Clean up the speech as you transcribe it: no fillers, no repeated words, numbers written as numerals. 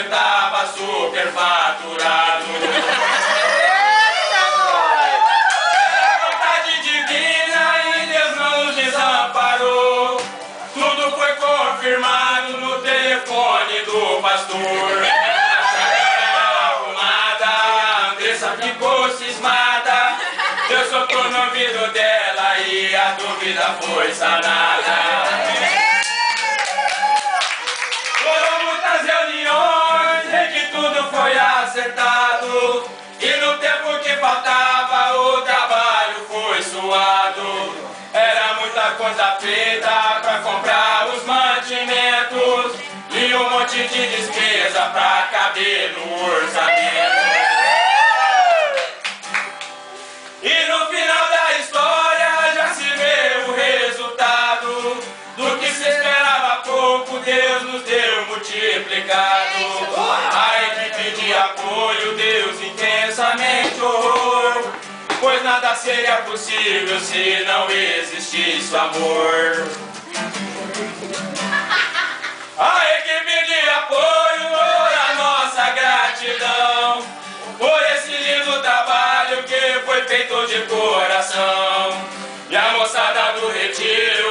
tava superfaturado. Era vontade divina e Deus não nos desamparou. Tudo foi confirmado no telefone do pastor. A chácara arrumada, a Andressa ficou cismada. Deus soprou no ouvido dela e a dúvida foi sanada. Foi acertado e no tempo que faltava o trabalho foi suado. Era muita coisa feita pra comprar os mantimentos e um monte de despesa pra caber no orçamento. E no final da história já se vê o resultado do que se esperava pouco, Deus nos deu multiplicado. De apoio, Deus intensamente orou, pois nada seria possível se não existisse o amor. A equipe de apoio ora nossa gratidão por esse lindo trabalho que foi feito de coração. E a moçada do retiro